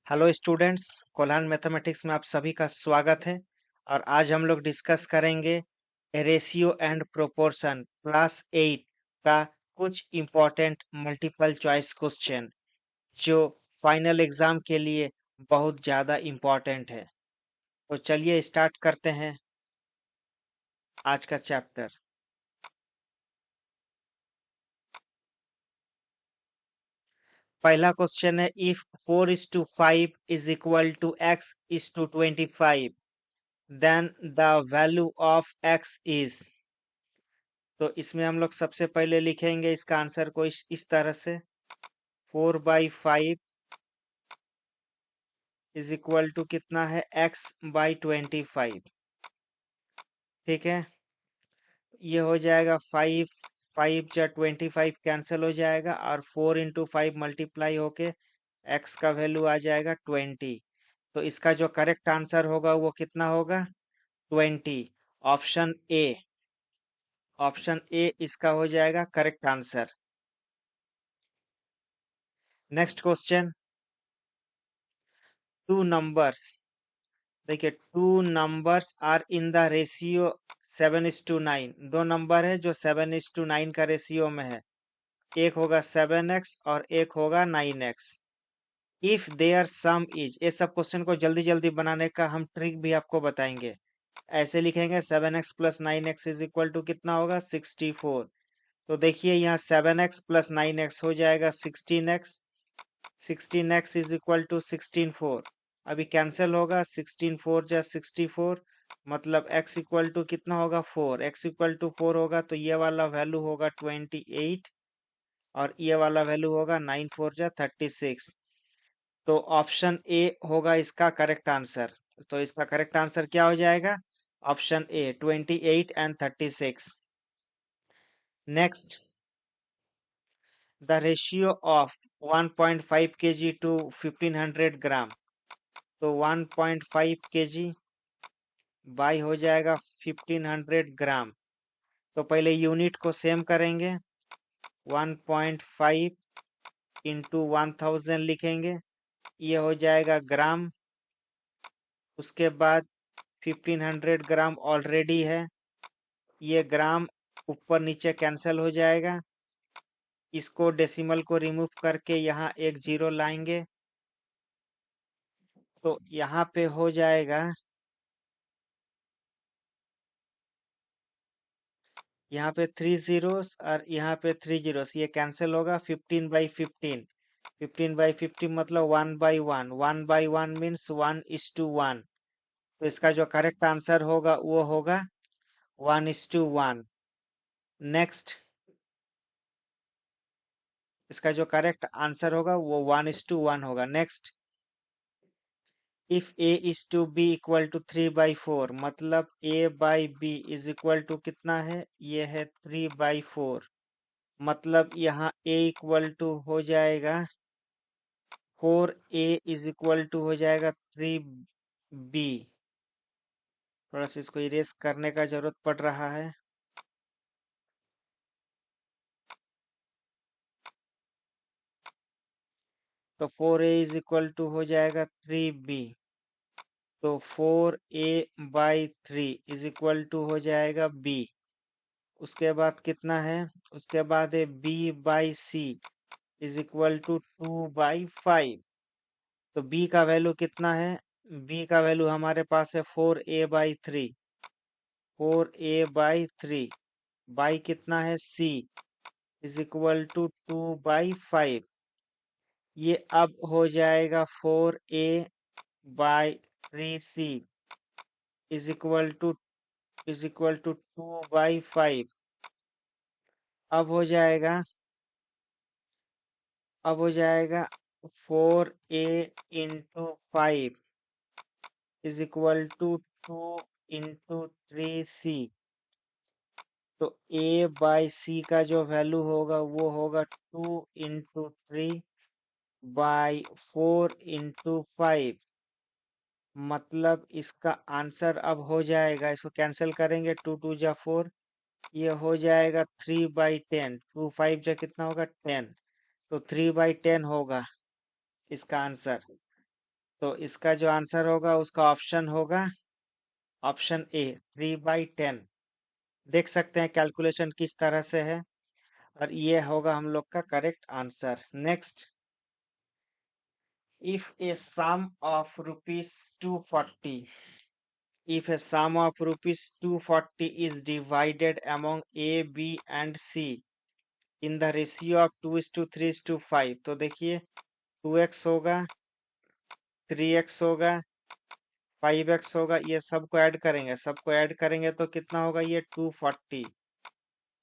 Hello students, Kolhan mathematics में आप सभी का स्वागत है। और आज हम लोग डिस्कस करेंगे रेशियो एंड प्रोपोर्शन क्लास 8 का कुछ इम्पोर्टेंट मल्टीपल चॉइस क्वेश्चन जो फाइनल एग्जाम के लिए बहुत ज़्यादा इम्पोर्टेंट है। तो चलिए स्टार्ट करते हैं आज का चैप्टर। पहला क्वेश्चन है, if 4:5 is equal to x:25 then the value of x is. तो इसमें हम लोग सबसे पहले लिखेंगे इसका आंसर को इस तरह से, 4/5 इज इक्वल टू कितना है, x/25। ठीक है, ये हो जाएगा 5, 5 × 25 कैंसिल हो जाएगा और 4 × 5 मल्टीप्लाई होके x का वैल्यू आ जाएगा 20। तो इसका जो करेक्ट आंसर होगा वो कितना होगा, 20। ऑप्शन ए, ऑप्शन ए इसका हो जाएगा correct answer. Next question, two numbers, देखिए two numbers are in the ratio 7:9। दो नंबर है जो 7:9 का रेशियो में है। एक होगा 7x और एक होगा 9x। If there some is, ये सब क्वेश्चन को जल्दी जल्दी बनाने का हम ट्रिक भी आपको बताएंगे। ऐसे लिखेंगे 7x + 9x is equal to कितना होगा, 64। तो देखिए यहाँ 7x + 9x हो जाएगा 16x। 16x is equal to 16 4। अभी कैंसिल होगा, 16 4 × 64, मतलब x इक्वल टू कितना होगा, 4। x इक्वल टू 4 होगा तो ये वाला वैल्यू होगा 28 और ये वाला वैल्यू होगा 9 4 × 36। तो ऑप्शन ए होगा इसका करेक्ट आंसर। तो इसका करेक्ट आंसर क्या हो जाएगा, option A, 28 and 36। Next, the ratio of 1.5 kg to 1500 ग्राम। तो 1.5 kg बाई हो जाएगा 1500 ग्राम। तो पहले यूनिट को सेम करेंगे, 1.5 × 1000 लिखेंगे, ये हो जाएगा ग्राम। उसके बाद 1500 ग्राम ऑलरेडी है, ये ग्राम ऊपर नीचे कैंसिल हो जाएगा। इसको डेसिमल को रिमूव करके यहाँ एक जीरो लाएंगे, तो यहाँ पे हो जाएगा, यहाँ पे 3 zeros और यहाँ पे 3 zeros, ये कैंसिल होगा। 15/15, 15/15 मतलब 1/1, 1/1 मीन्स 1:1। तो इसका जो करेक्ट आंसर होगा वो होगा 1:1। नेक्स्ट, इसका जो करेक्ट आंसर होगा वो 1:1 होगा। Next, if a is to b equal to 3/4, मतलब a/b इज इक्वल टू कितना है, ये है 3/4। मतलब यहाँ a इक्वल टू हो जाएगा 4a इज इक्वल टू हो जाएगा 3b। थोड़ा सा इसको इरेज करने का जरूरत पड़ रहा है। तो 4a इज इक्वल टू हो जाएगा 3b। तो 4a/3 इज इक्वल टू हो जाएगा b। उसके बाद कितना है, उसके बाद है b/c इज इक्वल टू 2/5। तो b का वैल्यू कितना है, b का वैल्यू हमारे पास है 4a/3। 4a/3 बाई कितना है c इज इक्वल टू 2/5। ये अब हो जाएगा 4a/3c इज इक्वल टू 2/5। अब हो जाएगा, अब हो जाएगा 4a/5 is equal to 2 × 3c। तो a/c का जो वैल्यू होगा वो होगा 2 × 3/4 × 5। मतलब इसका आंसर अब हो जाएगा, इसको कैंसिल करेंगे, 2 2 × 4, ये हो जाएगा 3/10। 2 5 जा कितना होगा, 10। तो 3/10 होगा इसका आंसर। तो इसका जो आंसर होगा उसका ऑप्शन होगा ऑप्शन ए 3/10। देख सकते हैं कैलकुलेशन किस तरह से है, और ये होगा हम लोग का correct answer. Next, if a sum of rupees 240, if a sum of rupees 240 is divided among A, B and C in the ratio of 2:3:5, तो देखिए 2x होगा, 3x होगा, 5x होगा, ये सबको ऐड करेंगे, सबको ऐड करेंगे तो कितना होगा, ये 240।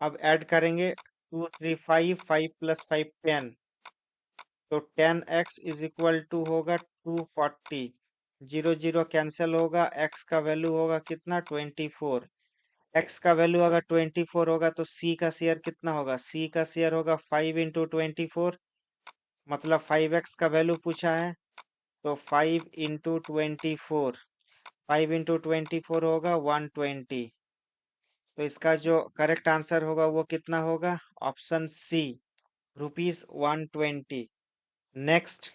अब ऐड करेंगे 2 3 5, 5 + 5 10, तो 10x इज इक्वल टू होगा 240। 0 0 कैंसिल होगा, x का वैल्यू होगा कितना 24। x का वैल्यू अगर 24 होगा तो c का शेयर कितना होगा, c का शेयर होगा 5 इंटू 24, मतलब 5x का वैल्यू पूछा है, तो 5 इंटू 24, 5 इंटू 24 होगा 120। तो इसका जो करेक्ट आंसर होगा वो कितना होगा, option C, ₹120। Next,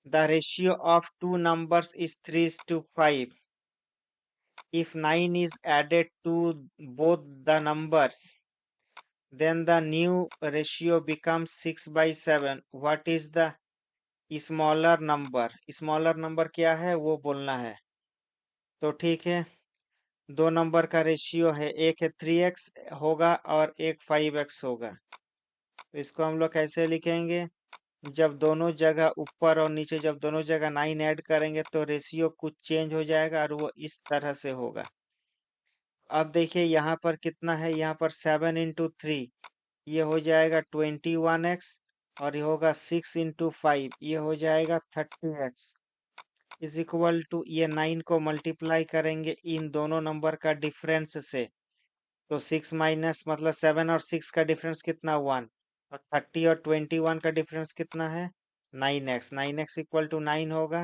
the ratio of two numbers is 3:5. If 9 is added to both the numbers, then the new ratio becomes 6/7. What is the smaller number? Smaller number क्या है वो बोलना है। तो ठीक है, दो नंबर का रेशियो है, एक है 3x होगा और एक 5x होगा। तो इसको हम लोग कैसे लिखेंगे, जब दोनों जगह ऊपर और नीचे जब दोनों जगह 9 ऐड करेंगे तो रेशियो कुछ चेंज हो जाएगा और वो इस तरह से होगा। अब देखिए यहाँ पर कितना है, यहाँ पर 7 इंटू 3, ये हो जाएगा 21x, और ये होगा 6 इंटू 5, ये हो जाएगा 30x, इज इक्वल टू, ये 9 को मल्टीप्लाई करेंगे इन दोनों नंबर का डिफरेंस से, तो 6 माइनस मतलब 7 और 6 का डिफरेंस कितना 1, और 30 और 21 का डिफरेंस कितना है 9x। 9x इक्वल टू 9 होगा,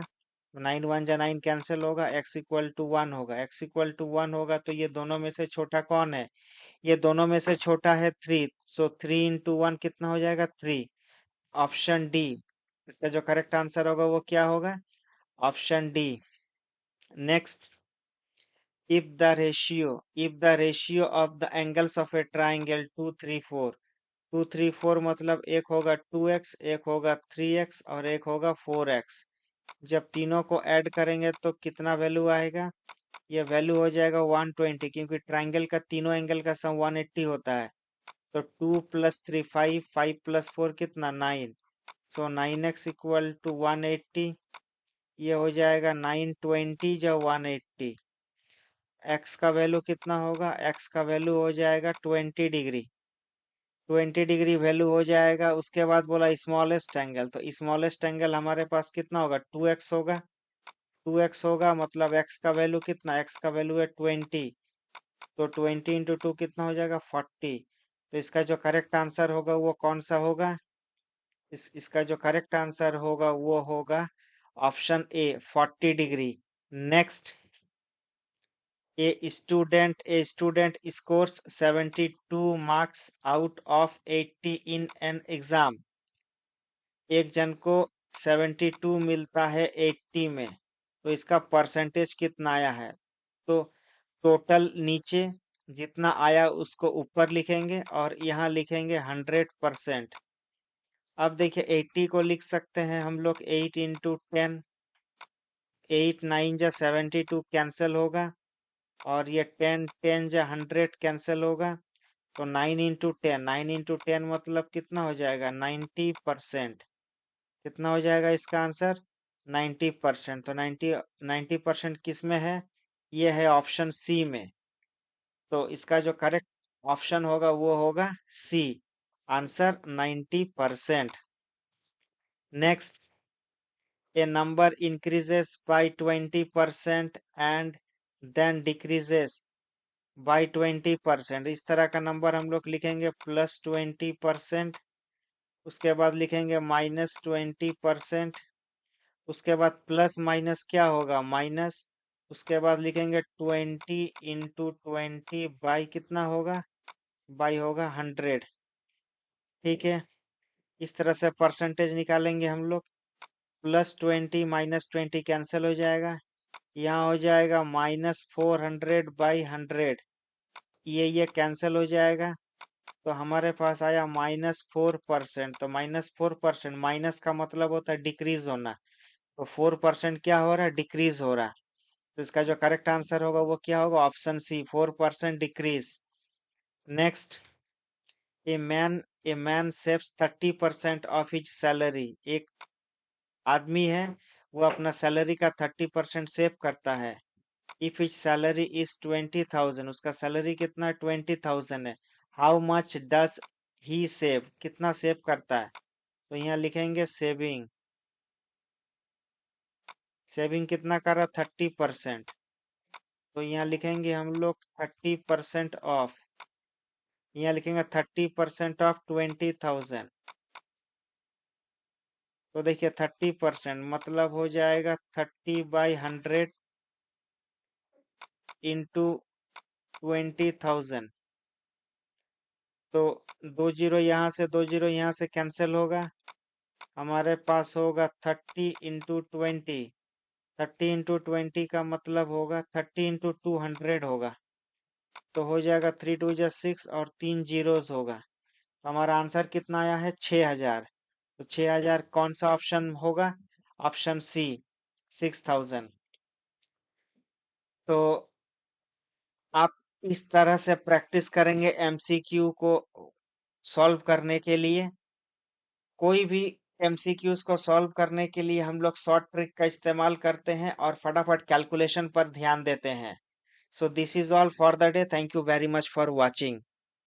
9 1 जा 9 कैंसिल होगा, x इक्वल टू 1 होगा, x इक्वल टू 1 होगा, तो ये दोनों में से छोटा कौन है, ये दोनों में से छोटा है 3, सो 3 इंटू 1 कितना हो जाएगा 3, ऑप्शन डी। इसका जो करेक्ट आंसर होगा वो क्या होगा, option D. Next, if the ratio of the angles of a triangle 2 3 4 मतलब एक होगा 2x, एक होगा 3x और एक होगा 4x, जब तीनों को ऐड करेंगे तो कितना वैल्यू आएगा, ये वैल्यू हो जाएगा 120, क्योंकि ट्राइंगल का तीनों एंगल का सम 180 होता है। तो 2 + 3 5, 5 + 4 कितना 9, सो 9x इक्वल टू 180, ये हो जाएगा 920 जो 180। x का वैल्यू कितना होगा, x का वैल्यू हो जाएगा 20 डिग्री, 20 डिग्री वैल्यू हो जाएगा। उसके बाद बोला स्मॉलेस्ट एंगल, तो स्मॉलेस्ट एंगल हमारे पास कितना होगा 2x होगा, 2x होगा मतलब x का वैल्यू कितना, x का वैल्यू है 20, तो 20 इंटू 2 कितना हो जाएगा 40। तो इसका जो करेक्ट आंसर होगा वो कौन सा होगा, इसका जो करेक्ट आंसर होगा वो होगा option A 40 degree. Next, a student scores 72 marks out of 80 in an exam। एक जन को 72 मिलता है 80 में, तो इसका परसेंटेज कितना आया है, तो टोटल नीचे जितना आया उसको ऊपर लिखेंगे और यहाँ लिखेंगे 100%। अब देखिए 80 को लिख सकते हैं हम लोग 8 इंटू 10, 8 9 जा 72 कैंसिल होगा, और ये 10 10 जा 100 कैंसिल होगा, तो 9 इंटू 10, 9 इंटू 10 मतलब कितना हो जाएगा 90%। कितना हो जाएगा इसका आंसर 90%। तो 90% किस में है, ये है ऑप्शन सी में। तो इसका जो करेक्ट ऑप्शन होगा वो होगा C, answer 90%। Next, a number increases by 20% and then decreases by 20%, इस तरह का नंबर हम लोग लिखेंगे +20%, उसके बाद लिखेंगे -20%, उसके बाद प्लस माइनस क्या होगा माइनस, उसके बाद लिखेंगे 20 इंटू 20 बाई कितना होगा, बाई होगा 100। ठीक है, इस तरह से परसेंटेज निकालेंगे हम लोग। +20 -20 कैंसिल हो जाएगा। यहाँ हो जाएगा -400/100, ये कैंसिल हो जाएगा। तो हमारे पास आया -4%। तो -4%, माइनस का मतलब होता है डिक्रीज होना, तो 4% क्या हो रहा है, डिक्रीज हो रहा है। तो इसका जो करेक्ट आंसर होगा वो क्या होगा, option C, 4% decrease. Next, a man saves 30% of his salary. एक आदमी है, वो अपना सैलरी का 30% सेव करता है। इफ हिज सैलरी इज 20,000, उसका सैलरी कितना 20,000 है। How much does he save, कितना सेव करता है। तो यहाँ लिखेंगे सेविंग, सेविंग कितना कर रहा, 30%। तो यहाँ लिखेंगे हम लोग 30% ऑफ, यहाँ लिखेंगे 30% ऑफ 20,000। तो देखिए 30% मतलब हो जाएगा 30/100 इंटू 20,000। तो 2 जीरो यहाँ से, 2 जीरो यहाँ से कैंसिल होगा। हमारे पास होगा 30 × 20। 30 × 20 का मतलब होगा 30 × 200 होगा। तो हो जाएगा 3 2 जा 6 और 3 जीरोस होगा। तो हमारा आंसर कितना आया है, 6,000। तो 6,000 कौन सा ऑप्शन होगा, ऑप्शन सी, 6,000। तो आप इस तरह से प्रैक्टिस करेंगे एमसीक्यू को सॉल्व करने के लिए। कोई भी एमसीक्यूज को सॉल्व करने के लिए हम लोग शॉर्ट ट्रिक का इस्तेमाल करते हैं और फटाफट कैलकुलेशन पर ध्यान देते हैं। So this is all for the day. Thank you very much for watching.